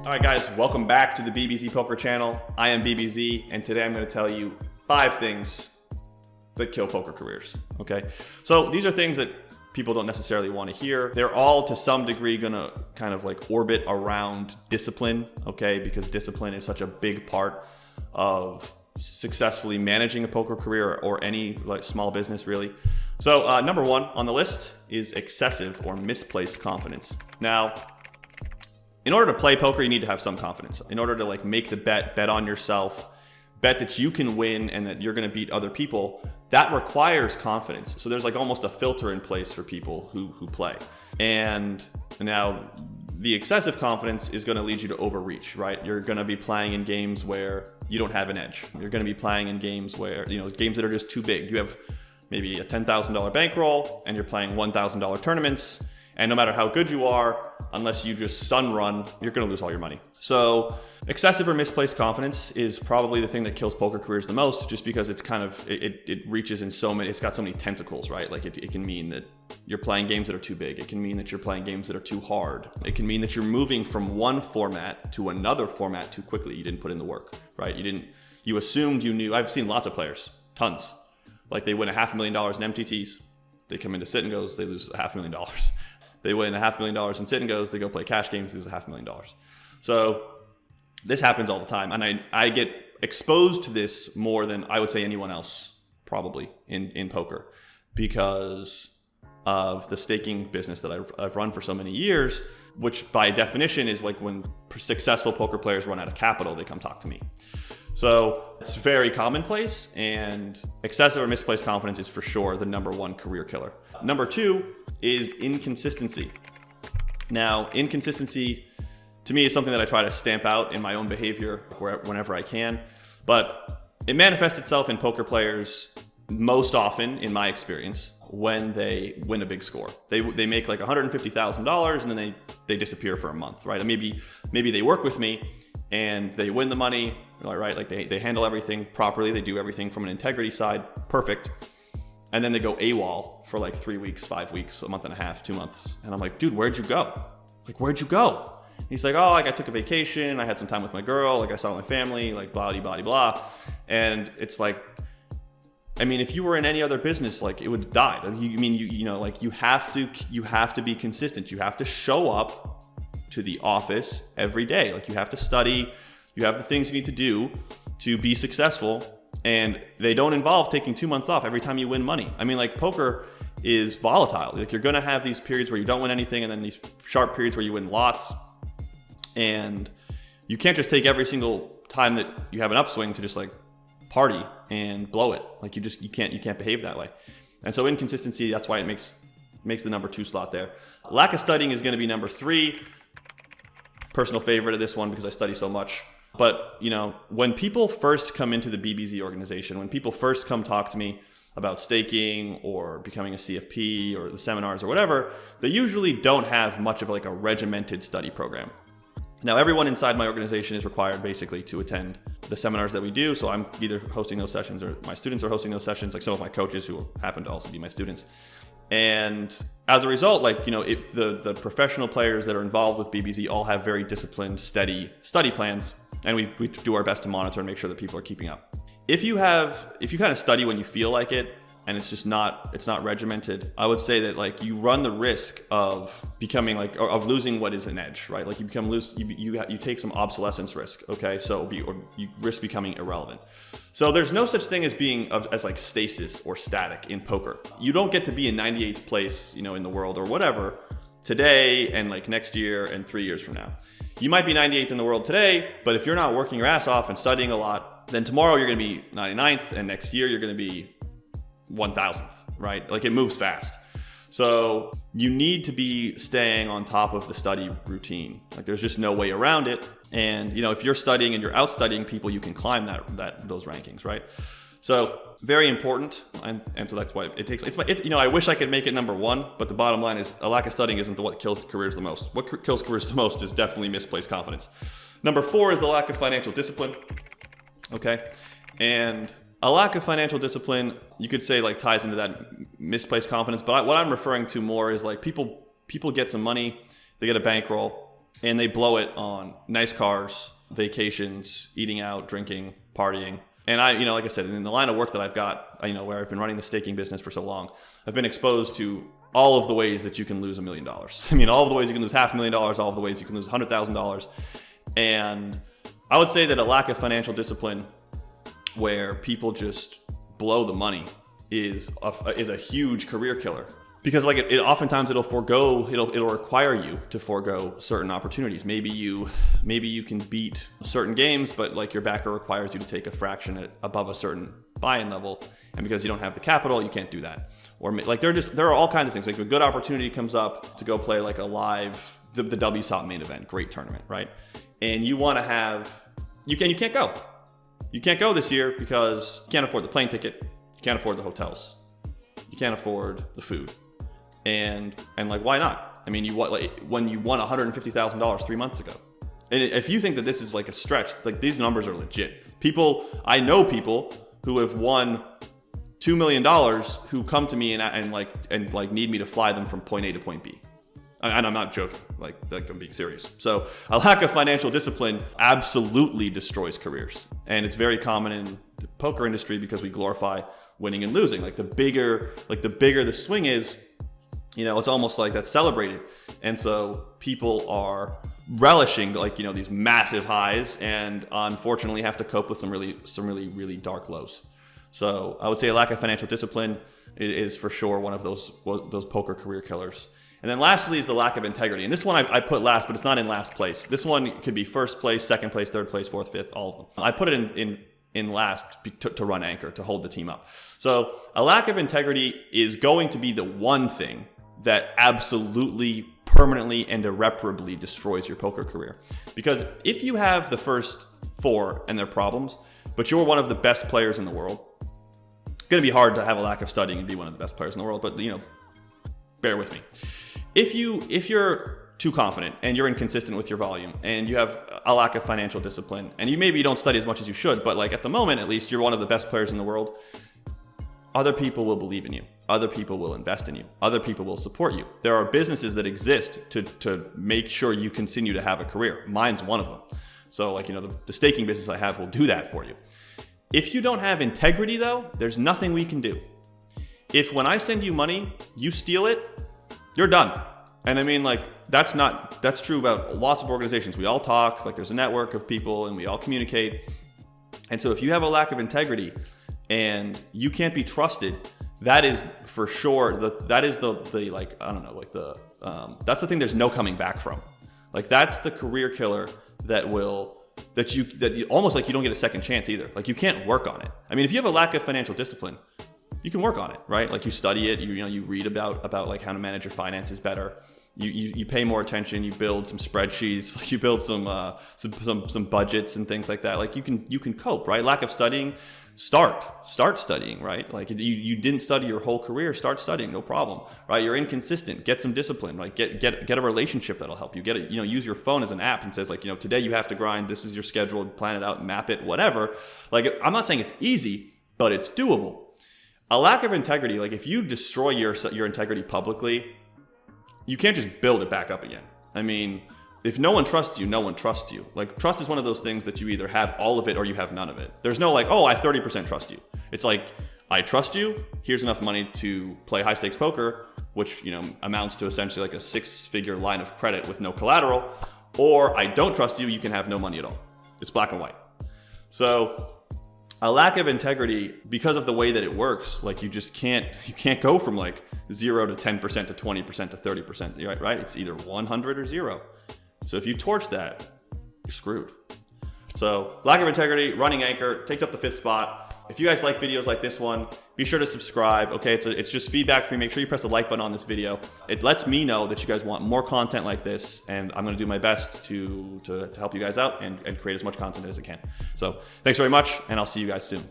All right, guys, welcome back to the BBZ Poker Channel. I am BBZ, and today I'm going to tell you 5 things that kill poker careers, okay? So these are things that people don't necessarily want to hear. They're all, to some degree, going to kind of like orbit around discipline, okay? Because discipline is such a big part of successfully managing a poker career or any like small business, really. So number 1 on the list is excessive or misplaced confidence. Now, in order to play poker, you need to have some confidence. In order to like make the bet on yourself, bet that you can win and that you're going to beat other people, that requires confidence. So there's like almost a filter in place for people who play. And now the excessive confidence is going to lead you to overreach, right? You're going to be playing in games where you don't have an edge. You're going to be playing in games where, games that are just too big. You have maybe a $10,000 bankroll and you're playing $1,000 tournaments. And no matter how good you are, unless you just sun run, you're going to lose all your money. So excessive or misplaced confidence is probably the thing that kills poker careers the most, just because it's kind of, it reaches in so many, it's got so many tentacles, right? Like it can mean that you're playing games that are too big. It can mean that you're playing games that are too hard. It can mean that you're moving from one format to another format too quickly. You didn't put in the work, right? You assumed you knew. I've seen lots of players, tons. Like they win $500,000 in MTTs. They come into sit and goes, they lose $500,000. They win $500,000 in sit and goes, they go play cash games, lose $500,000. So this happens all the time. And I get exposed to this more than I would say anyone else probably in poker, because of the staking business that I've run for so many years, which by definition is like when successful poker players run out of capital, they come talk to me. So it's very commonplace, and excessive or misplaced confidence is for sure the number 1 career killer. Number 2 is inconsistency. Now, inconsistency to me is something that I try to stamp out in my own behavior whenever I can, but it manifests itself in poker players most often, in my experience, when they win a big score. They make like $150,000 and then they disappear for a month, right? And maybe they work with me and they win the money, right? Like they handle everything properly. They do everything from an integrity side, perfect. And then they go AWOL for like 3 weeks, 5 weeks, a month and a half, 2 months. And I'm like, dude, where'd you go? Like, where'd you go? And he's like, oh, like I took a vacation. I had some time with my girl. Like I saw my family, like blah, blah, blah, blah. And it's like, I mean, if you were in any other business, like it would have died. I mean, you have to be consistent. You have to show up to the office every day. Like you have to study. You have the things you need to do to be successful. And they don't involve taking 2 months off every time you win money. I mean, like poker is volatile. Like you're going to have these periods where you don't win anything, and then these sharp periods where you win lots. And you can't just take every single time that you have an upswing to just like party and blow it. Like you can't behave that way. And so inconsistency, that's why it makes the number 2 slot there. Lack of studying is going to be number 3. Personal favorite of this one because I study so much. But, when people first come into the BBZ organization, when people first come talk to me about staking or becoming a CFP or the seminars or whatever, they usually don't have much of like a regimented study program. Now, everyone inside my organization is required basically to attend the seminars that we do. So I'm either hosting those sessions or my students are hosting those sessions, like some of my coaches who happen to also be my students. And as a result, like, the professional players that are involved with BBZ all have very disciplined, steady study plans. And we do our best to monitor and make sure that people are keeping up. If you kind of study when you feel like it, and it's not regimented, I would say that like you run the risk of becoming like, or of losing what is an edge, right? Like you take some obsolescence risk, okay? So you risk becoming irrelevant. So there's no such thing as being as like stasis or static in poker. You don't get to be in 98th place, in the world or whatever today and like next year and 3 years from now. You might be 98th in the world today, but if you're not working your ass off and studying a lot, then tomorrow you're going to be 99th and next year you're going to be 1000th, right? Like it moves fast. So you need to be staying on top of the study routine. Like there's just no way around it. And if you're studying and you're out studying people, you can climb those rankings, right? So very important. And so that's why it takes, I wish I could make it number 1, but the bottom line is a lack of studying isn't what kills careers the most. What kills careers the most is definitely misplaced confidence. Number 4 is the lack of financial discipline. Okay. And a lack of financial discipline, you could say like ties into that misplaced confidence. But what I'm referring to more is like people get some money, they get a bankroll, and they blow it on nice cars, vacations, eating out, drinking, partying. And I, like I said, in the line of work that I've got, where I've been running the staking business for so long, I've been exposed to all of the ways that you can lose $1 million. All of the ways you can lose $500,000, all of the ways you can lose $100,000. And I would say that a lack of financial discipline where people just blow the money is a huge career killer. Because like it oftentimes it'll require you to forego certain opportunities. Maybe you can beat certain games, but like your backer requires you to take a fraction above a certain buy-in level, and because you don't have the capital, you can't do that. Or like there are all kinds of things. Like a good opportunity comes up to go play like a live the WSOP main event, great tournament, right? And you want to have you can't go. You can't go this year because you can't afford the plane ticket, you can't afford the hotels, you can't afford the food. And like, why not? When you won $150,000 3 months ago. And if you think that this is like a stretch, like these numbers are legit. I know people who have won $2 million who come to me and need me to fly them from point A to point B. And I'm not joking, like I'm being serious. So a lack of financial discipline absolutely destroys careers. And it's very common in the poker industry because we glorify winning and losing. Like the bigger the swing is, it's almost like that's celebrated. And so people are relishing these massive highs and unfortunately have to cope with some really dark lows. So I would say a lack of financial discipline is for sure one of those poker career killers. And then lastly is the lack of integrity. And this one I put last, but it's not in last place. This one could be first place, second place, third place, fourth, fifth, all of them. I put it in last to run anchor, to hold the team up. So a lack of integrity is going to be the one thing that absolutely, permanently, and irreparably destroys your poker career. Because if you have the first four and their problems, but you're one of the best players in the world, it's going to be hard to have a lack of studying and be one of the best players in the world, but bear with me. If you're too confident and you're inconsistent with your volume and you have a lack of financial discipline and you don't study as much as you should, but like at the moment, at least you're one of the best players in the world, other people will believe in you. Other people will invest in you. Other people will support you. There are businesses that exist to make sure you continue to have a career. Mine's one of them. So the staking business I have will do that for you. If you don't have integrity though, there's nothing we can do. If when I send you money, you steal it, you're done. And that's true about lots of organizations. We all talk, there's a network of people and we all communicate. And so if you have a lack of integrity and you can't be trusted, that is for sure, that's the thing there's no coming back from. That's the career killer that you almost you don't get a second chance either. You can't work on it. If you have a lack of financial discipline, you can work on it, right? You study it, you read about how to manage your finances better. You pay more attention, you build some spreadsheets, you build some budgets and things like that. You can cope, right? Lack of studying, start studying, right? You didn't study your whole career, start studying, no problem, right? You're inconsistent, get some discipline, right? Get a relationship that'll help you. Use your phone as an app and says today you have to grind, this is your schedule, plan it out, map it, whatever. I'm not saying it's easy, but it's doable. A lack of integrity, if you destroy your integrity publicly, you can't just build it back up again. If no one trusts you, no one trusts you. Trust is one of those things that you either have all of it or you have none of it. There's no I 30% trust you. It's I trust you, here's enough money to play high stakes poker, which amounts to essentially a 6-figure line of credit with no collateral, or I don't trust you, you can have no money at all. It's black and white. So a lack of integrity, because of the way that it works, you can't go from 0 to 10% to 20% to 30%, right? It's either 100 or 0. So if you torch that, you're screwed. So lack of integrity, running anchor takes up the 5th spot. If you guys like videos like this one, be sure to subscribe. Okay, it's just feedback for you. Make sure you press the like button on this video. It lets me know that you guys want more content like this, and I'm going to do my best to help you guys out and create as much content as I can. So thanks very much, and I'll see you guys soon.